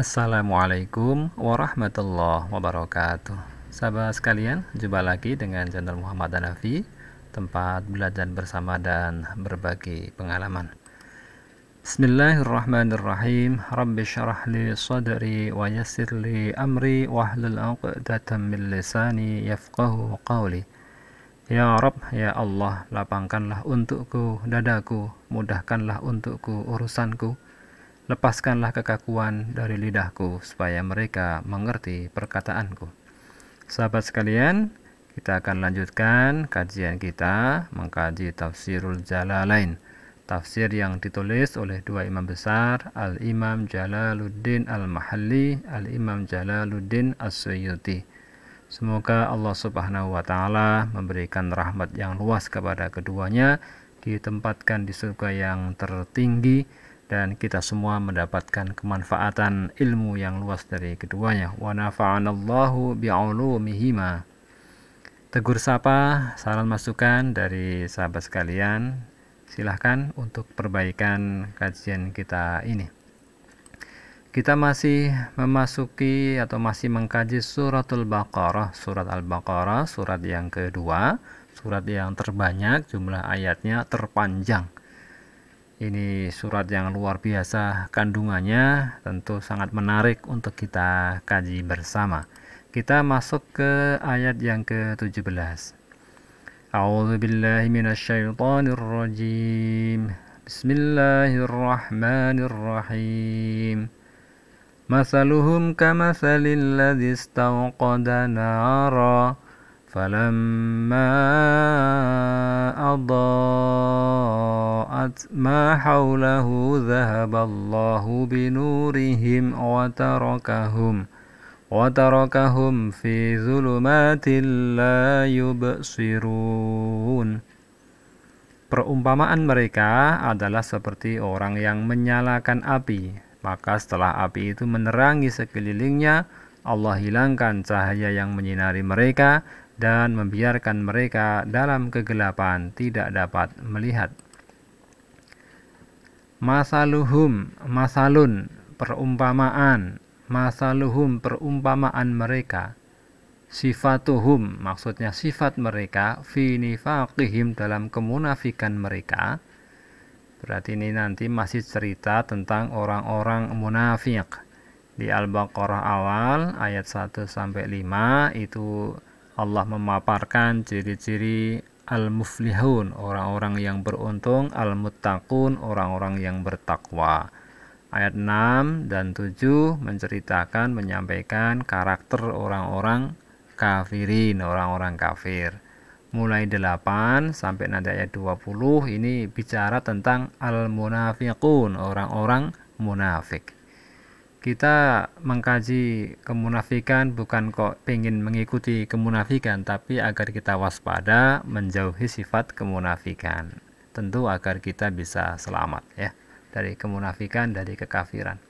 Assalamualaikum warahmatullahi wabarakatuh. Sahabat sekalian, jumpa lagi dengan channel Muhammad Hanafi, tempat belajar bersama dan berbagi pengalaman. Bismillahirrahmanirrahim. Rabbi syrah li sadri wa yassir li amri wahlul 'uqdatam min lisani yafqahu qawli. Ya Rabb, ya Allah, lapangkanlah untukku dadaku, mudahkanlah untukku urusanku. Lepaskanlah kekakuan dari lidahku, supaya mereka mengerti perkataanku. Sahabat sekalian, kita akan lanjutkan kajian kita mengkaji Tafsirul Jalalain, tafsir yang ditulis oleh dua imam besar, Al-Imam Jalaluddin Al-Mahalli, Al-Imam Jalaluddin As-Suyuti. Semoga Allah Subhanahu wa Ta'ala memberikan rahmat yang luas kepada keduanya, ditempatkan di surga yang tertinggi, dan kita semua mendapatkan kemanfaatan ilmu yang luas dari keduanya. Wa nafa'anallahu bi'ulumihima. Tegur sapa, saran masukan dari sahabat sekalian, silahkan untuk perbaikan kajian kita ini. Kita masih memasuki atau masih mengkaji suratul Baqarah, surat Al-Baqarah, surat yang kedua, surat yang terbanyak, jumlah ayatnya terpanjang. Ini surat yang luar biasa kandungannya, tentu sangat menarik untuk kita kaji bersama. Kita masuk ke ayat yang ke-17. A'udzu billahi minasyaitonir rajim. Bismillahirrahmanirrahim. Masaluhum kamatsalil ladzi istawqada nara فَلَمَّا أَضَاءَتْ مَا حَوْلَهُ ذَهَبَ اللَّهُ بِنُورِهِمْ وَتَرَكَهُمْ فِي ظُلُمَاتٍ لَا يُبْصِرُونَ. Perumpamaan mereka adalah seperti orang yang menyalakan api, maka setelah api itu menerangi sekelilingnya, Allah hilangkan cahaya yang menyinari mereka dan membiarkan mereka dalam kegelapan, tidak dapat melihat. Masaluhum, masalun, perumpamaan, masaluhum, perumpamaan mereka, sifatuhum, maksudnya sifat mereka, fi nifaqihim, dalam kemunafikan mereka. Berarti ini nanti masih cerita tentang orang-orang munafik. Di Al-Baqarah awal ayat 1-5 itu Allah memaparkan ciri-ciri al-muflihun, orang-orang yang beruntung, al-muttaqun, orang-orang yang bertakwa. Ayat 6 dan 7 menceritakan, menyampaikan karakter orang-orang kafirin, orang-orang kafir. Mulai 8 sampai nanti ayat 20 ini bicara tentang al-munafiqun, orang-orang munafik. Kita mengkaji kemunafikan bukan kok pengen mengikuti kemunafikan, tapi agar kita waspada menjauhi sifat kemunafikan. Tentu agar kita bisa selamat ya dari kemunafikan, dari kekafiran.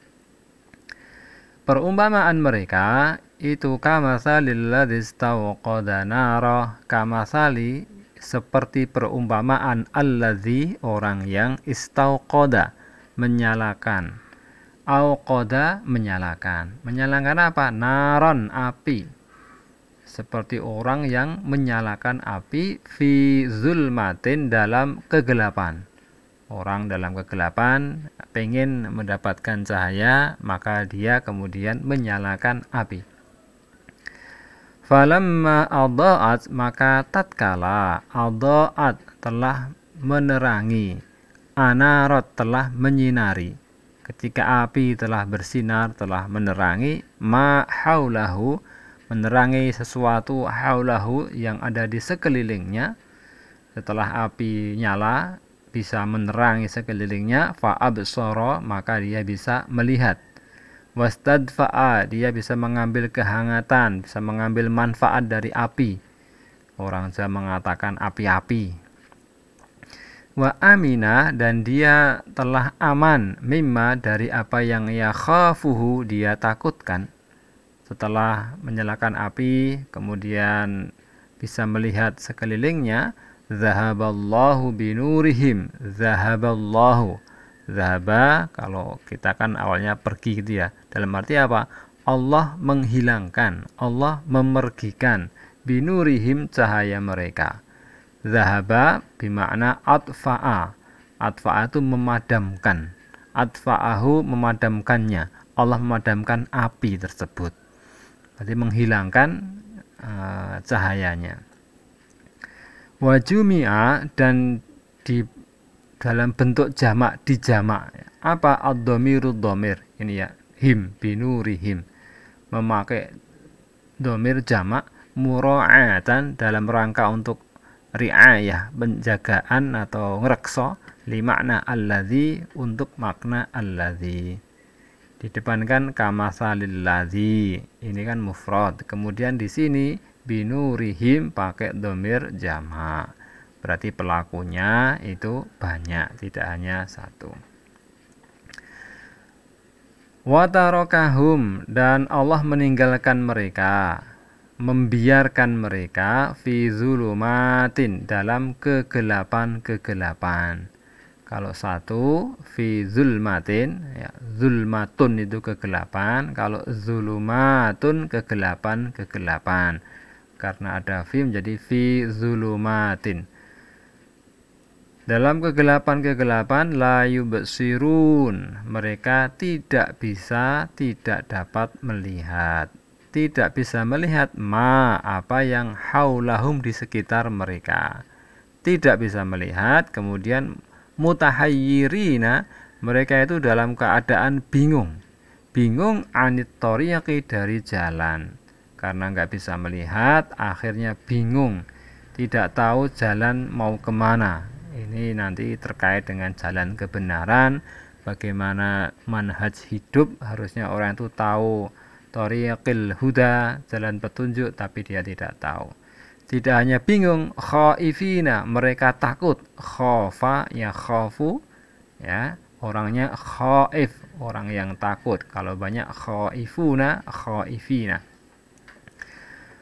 Perumpamaan mereka itu kamatsalil ladzi istawqada nara, kamasali seperti perumpamaan alladzi, orang yang istawqada, menyalakan. Auqada, menyalakan. Menyalakan apa? Naron, api. Seperti orang yang menyalakan api fi zulmatin, dalam kegelapan. Orang dalam kegelapan pengen mendapatkan cahaya, maka dia kemudian menyalakan api. Falamma adha'at, maka tatkala adha'at, telah menerangi, anarat, telah menyinari. Ketika api telah bersinar, telah menerangi, ma haulahu, menerangi sesuatu, haulahu, yang ada di sekelilingnya. Setelah api nyala, bisa menerangi sekelilingnya, fa absara, maka dia bisa melihat. Wastadfa'a, dia bisa mengambil kehangatan, bisa mengambil manfaat dari api. Orang Jawa mengatakan api-api. Wa amina, dan dia telah aman, mimma, dari apa yang yakhafuhu, dia takutkan. Setelah menyalakan api, kemudian bisa melihat sekelilingnya, zahaballahu binurihim, zahaballahu, Zahaba kalau kita kan awalnya pergi gitu ya. Dalam arti apa? Allah menghilangkan, Allah memergikan binurihim cahaya mereka. Zahaba bermakna atfa'a. Atfa'a itu memadamkan. Atfa'ahu memadamkannya. Allah memadamkan api tersebut. Berarti menghilangkan cahayanya. Wajumi'a dan di dalam bentuk jamak, dijamak. Apa ad-dhamirud dhamir? Ini ya, him binurihim. Memakai dhamir jamak mura'atan dalam rangka untuk riayah, penjagaan atau ngrekso li makna alladzi untuk makna alladzi. Didepankan kamasalil ladzi. Ini kan mufrad. Kemudian di sini binurihim pakai dhamir jamak. Berarti pelakunya itu banyak, tidak hanya satu. Watarokahum dan Allah meninggalkan mereka, membiarkan mereka fi zulumatin dalam kegelapan-kegelapan. Kalau satu fi zulmatin, ya, zulmatun itu kegelapan. Kalau zulumatun kegelapan-kegelapan. Karena ada fi menjadi fi zulumatin. Dalam kegelapan-kegelapan la yubsirun, mereka tidak bisa, tidak dapat melihat. Tidak bisa melihat apa yang haulahum di sekitar mereka. Tidak bisa melihat, kemudian mutahayyirina, mereka itu dalam keadaan bingung. Bingung anit thoriqi dari jalan. Karena nggak bisa melihat, akhirnya bingung. Tidak tahu jalan mau kemana. Ini nanti terkait dengan jalan kebenaran, bagaimana manhaj hidup, harusnya orang itu tahu thoriqil huda, jalan petunjuk, tapi dia tidak tahu. Tidak hanya bingung, khaifina, mereka takut. Khafa ya khafu, ya, orangnya khaif, orang yang takut. Kalau banyak khaifuna, khaifina.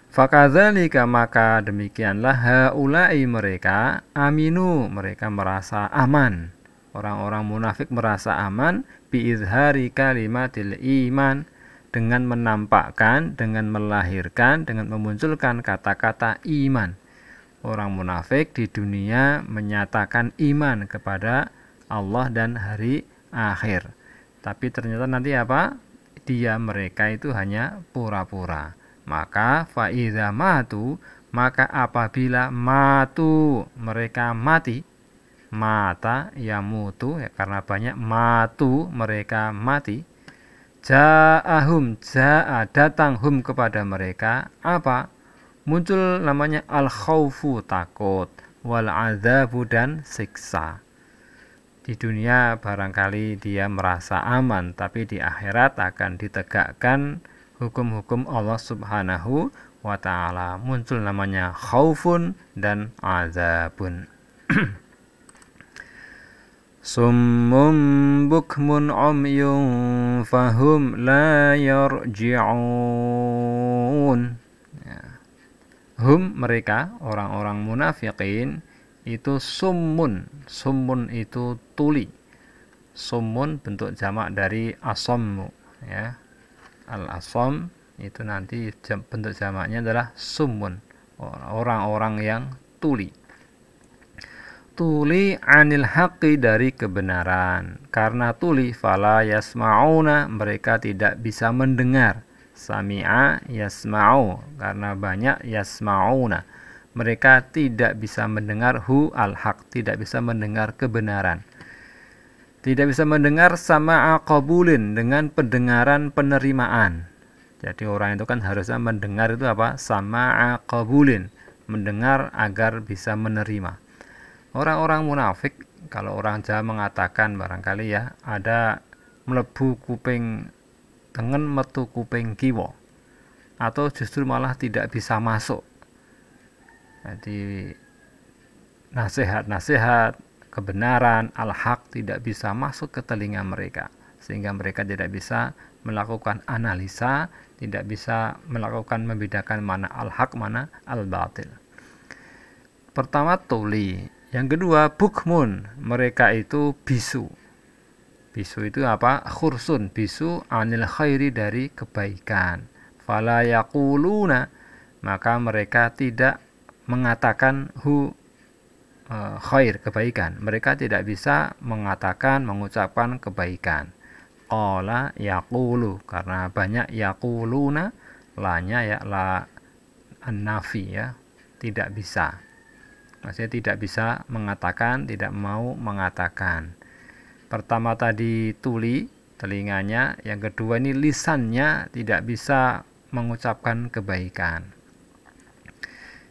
Fakadzalika, maka demikianlah haulai mereka aminu, mereka merasa aman. Orang-orang munafik merasa aman biizhari kalimatil iman, dengan menampakkan, dengan melahirkan, dengan memunculkan kata-kata iman. Orang munafik di dunia menyatakan iman kepada Allah dan hari akhir. Tapi ternyata nanti apa? Mereka itu hanya pura-pura. Maka fa'idha matu, maka apabila matu, mereka mati, mata ya mutu, ya, karena banyak matu, mereka mati. Ja'ahum, ja'a, datang hum kepada mereka, apa? Muncul namanya al-khawfu, takut, wal azabu, dan siksa. Di dunia barangkali dia merasa aman, tapi di akhirat akan ditegakkan hukum-hukum Allah Subhanahu wa ta'ala. Muncul namanya khaufun dan azabun. Summum bukmun umyun fahum la yarji'un. Ya. Hum, mereka, orang-orang munafiqin, itu summun. Summun itu tuli. Summun bentuk jamak dari asammu, ya. Al-asam itu nanti bentuk jamaknya adalah summun, orang-orang yang tuli. Tuli anil haqqi, dari kebenaran. Karena tuli, fala yasma'una, mereka tidak bisa mendengar. Sami'a yasma'u, karena banyak yasma'una, mereka tidak bisa mendengar al-haq, tidak bisa mendengar kebenaran. Tidak bisa mendengar sama'a qabulin, dengan pendengaran penerimaan. Jadi orang itu kan harusnya mendengar itu apa? Sama'a qabulin, mendengar agar bisa menerima. Orang-orang munafik, kalau orang Jawa mengatakan barangkali ya, ada mlebu kuping tengen metu kuping kiwa, atau justru malah tidak bisa masuk. Jadi nasihat-nasihat kebenaran al-haq tidak bisa masuk ke telinga mereka, sehingga mereka tidak bisa melakukan analisa, tidak bisa melakukan membedakan mana al-haq, mana al-batil. Pertama tuli, yang kedua bukmun, mereka itu bisu. Bisu itu apa? Khursun, bisu anil khairi, dari kebaikan. Fala yaquluna, maka mereka tidak mengatakan khair, kebaikan. Mereka tidak bisa mengatakan, mengucapkan kebaikan. Qala yaqulu, karena banyak yaquluna, lanya ya la an-nafi ya, tidak bisa. Maksudnya tidak bisa mengatakan, tidak mau mengatakan. Pertama tadi tuli, telinganya, yang kedua ini lisannya tidak bisa mengucapkan kebaikan.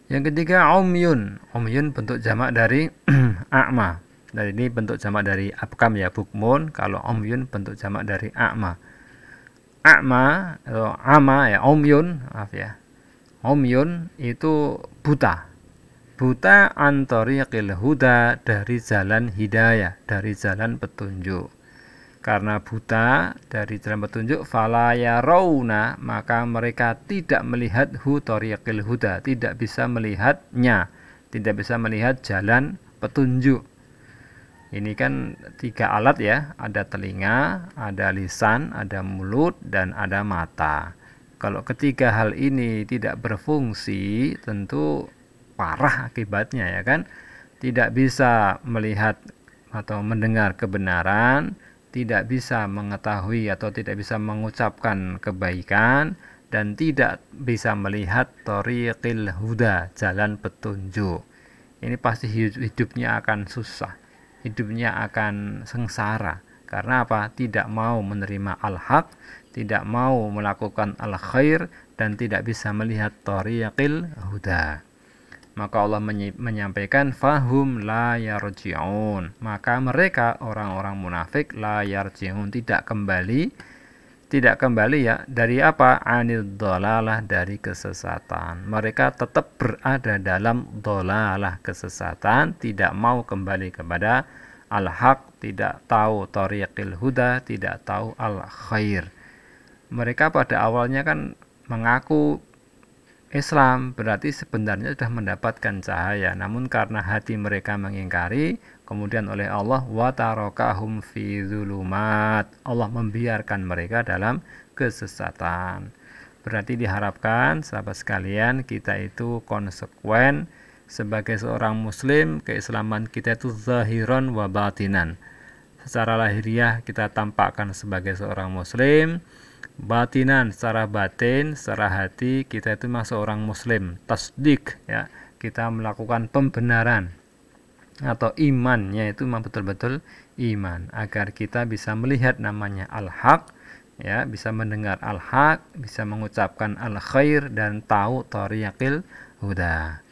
Yang ketiga umyun. Umyun bentuk jamak dari a'ma. Dan ini bentuk jamak dari abkam ya, bukmun. Kalau umyun bentuk jamak dari a'ma. A'ma atau ama ya, umyun, maaf ya. Umyun itu buta. Buta an tariqil huda, dari jalan hidayah, dari jalan petunjuk. Karena buta dari jalan petunjuk, fala yarawna, maka mereka tidak melihat tariqil huda, tidak bisa melihatnya, tidak bisa melihat jalan petunjuk. Ini kan 3 alat ya, ada telinga, ada lisan, ada mulut, dan ada mata. Kalau ketiga hal ini tidak berfungsi, tentu parah akibatnya ya kan. Tidak bisa melihat atau mendengar kebenaran, tidak bisa mengetahui atau tidak bisa mengucapkan kebaikan, dan tidak bisa melihat thariqil huda, jalan petunjuk. Ini pasti hidupnya akan susah, hidupnya akan sengsara. Karena apa? Tidak mau menerima al-haq, tidak mau melakukan al-khair, dan tidak bisa melihat thariqil huda. Maka Allah menyampaikan fahum la yarji'un, maka mereka orang-orang munafik la yarji'un, tidak kembali ya dari apa? Anil dhalalah, dari kesesatan. Mereka tetap berada dalam dhalalah, kesesatan, tidak mau kembali kepada al-haq, tidak tahu thariqil huda, tidak tahu al-khair. Mereka pada awalnya kan mengaku Islam, berarti sebenarnya sudah mendapatkan cahaya, namun karena hati mereka mengingkari, kemudian oleh Allah wa tarakahum fi dzulumat, Allah membiarkan mereka dalam kesesatan. Berarti diharapkan sahabat sekalian, kita itu konsekuen sebagai seorang muslim. Keislaman kita itu zahiran wa batinan. Secara lahiriah kita tampakkan sebagai seorang muslim, batinan secara batin, secara hati kita itu masuk orang muslim, tasdik ya, kita melakukan pembenaran atau imannya itu memang betul-betul iman, agar kita bisa melihat namanya al-haq ya, bisa mendengar al-haq, bisa mengucapkan al-khair, dan tahu thariqil huda.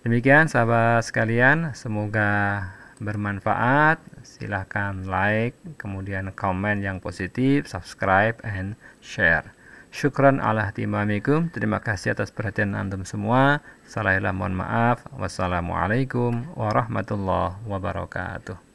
Demikian sahabat sekalian, semoga bermanfaat. Silahkan like, kemudian komen yang positif, subscribe, and share. Syukran ala timamikum. Terima kasih atas perhatian antum semua. Salah mohon maaf. Wassalamualaikum warahmatullahi wabarakatuh.